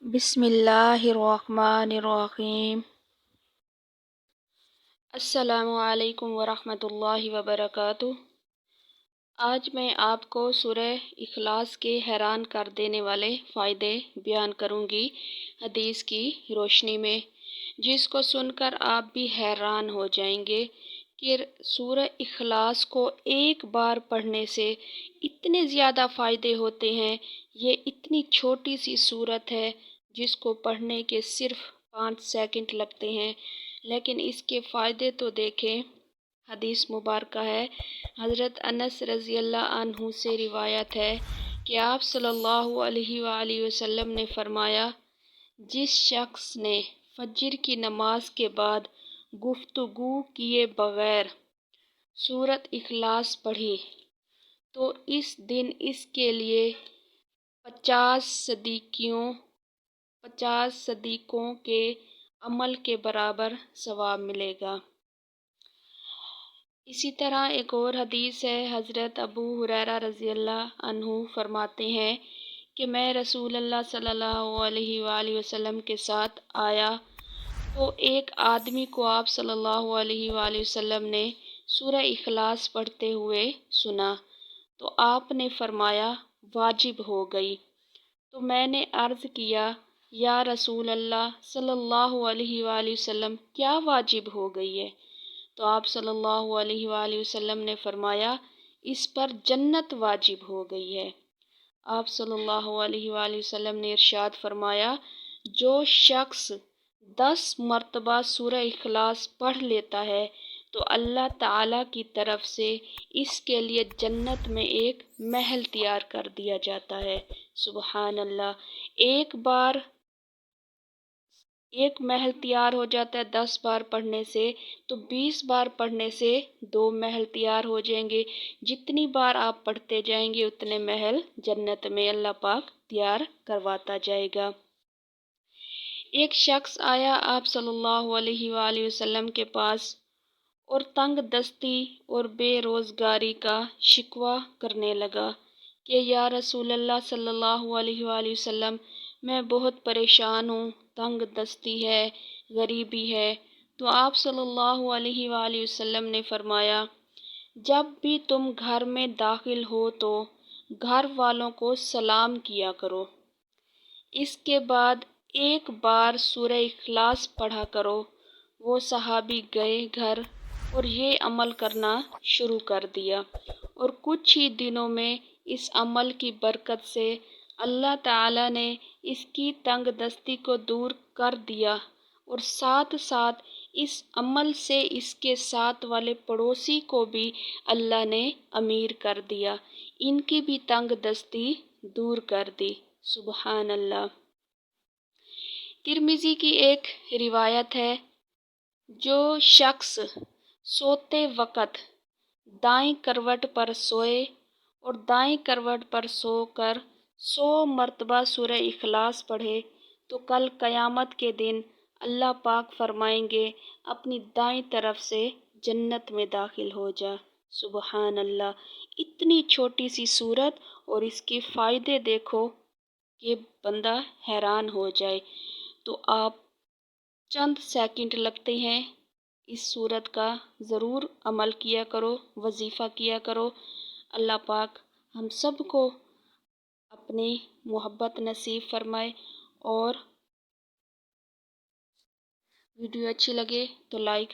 بسم اللہ الرحمن الرحیم۔ السلام علیکم ورحمۃ اللہ وبرکاتہ۔ آج میں آپ کو سورہ اخلاص کے حیران کر دینے والے فائدے بیان کروں گی حدیث کی روشنی میں، جس کو سن کر آپ بھی حیران ہو جائیں گے کہ سورہ اخلاص کو ایک بار پڑھنے سے اتنے زیادہ فائدے ہوتے ہیں۔ یہ اتنی چھوٹی سی سورت ہے جس کو پڑھنے کے صرف 5 سیکنڈ لگتے ہیں، لیکن اس کے فائدے تو دیکھیں۔ حدیث مبارکہ ہے، حضرت انس رضی اللہ عنہ سے روایت ہے کہ آپ صلی اللہ علیہ وآلہ وسلم نے فرمایا، جس شخص نے فجر کی نماز کے بعد گفتگو کیے بغیر سورۃ اخلاص پڑھی تو اس دن اس کے لیے 50 صدیقوں کے عمل کے برابر ثواب ملے گا۔ اسی طرح ایک اور حدیث ہے، حضرت ابو ہریرہ رضی اللہ عنہ فرماتے ہیں کہ میں رسول اللہ صلی اللہ علیہ وآلہ وسلم کے ساتھ آیا تو ایک آدمی کو آپ صلی اللہ علیہ وآلہ وسلم نے سورہ اخلاص پڑھتے ہوئے سنا تو آپ نے فرمایا واجب ہو گئی۔ تو میں نے عرض کیا، یا رسول اللہ صلی اللہ علیہ وآلہ وسلم کیا واجب ہو گئی ہے؟ تو آپ صلی اللہ علیہ وآلہ وسلم نے فرمایا، اس پر جنت واجب ہو گئی ہے۔ آپ صلی اللہ علیہ وآلہ وسلم نے ارشاد فرمایا، جو شخص 10 مرتبہ سورہ اخلاص پڑھ لیتا ہے تو اللہ تعالیٰ کی طرف سے اس کے لیے جنت میں ایک محل تیار کر دیا جاتا ہے۔ سبحان اللہ! ایک محل تیار ہو جاتا ہے 10 بار پڑھنے سے، تو 20 بار پڑھنے سے 2 محل تیار ہو جائیں گے۔ جتنی بار آپ پڑھتے جائیں گے اتنے محل جنت میں اللہ پاک تیار کرواتا جائے گا۔ ایک شخص آیا آپ صلی اللہ علیہ وآلہ وسلم کے پاس اور تنگ دستی اور بے روزگاری کا شکوہ کرنے لگا کہ یا رسول اللہ صلی اللہ علیہ وآلہ وسلم، میں بہت پریشان ہوں، تنگ دستی ہے، غریبی ہے۔ تو آپ صلی اللہ علیہ وآلہ وسلم نے فرمایا، جب بھی تم گھر میں داخل ہو تو گھر والوں کو سلام کیا کرو، اس کے بعد ایک بار سورہ اخلاص پڑھا کرو۔ وہ صحابی گئے گھر اور یہ عمل کرنا شروع کر دیا، اور کچھ ہی دنوں میں اس عمل کی برکت سے اللہ تعالیٰ نے اس کی تنگ دستی کو دور کر دیا، اور ساتھ ساتھ اس عمل سے اس کے ساتھ والے پڑوسی کو بھی اللہ نے امیر کر دیا، ان کی بھی تنگ دستی دور کر دی۔ سبحان اللہ! ترمذی کی ایک روایت ہے، جو شخص سوتے وقت دائیں کروٹ پر سوئے اور دائیں کروٹ پر سو کر 100 مرتبہ سورہ اخلاص پڑھے تو کل قیامت کے دن اللہ پاک فرمائیں گے اپنی دائیں طرف سے جنت میں داخل ہو جا۔ سبحان اللہ! اتنی چھوٹی سی سورت اور اس کے فائدے دیکھو کہ بندہ حیران ہو جائے۔ تو آپ چند سیکنڈ لگتے ہیں، اس سورت کا ضرور عمل کیا کرو، وظیفہ کیا کرو۔ اللہ پاک ہم سب کو اپنی محبت نصیب فرمائے، اور ویڈیو اچھی لگے تو لائک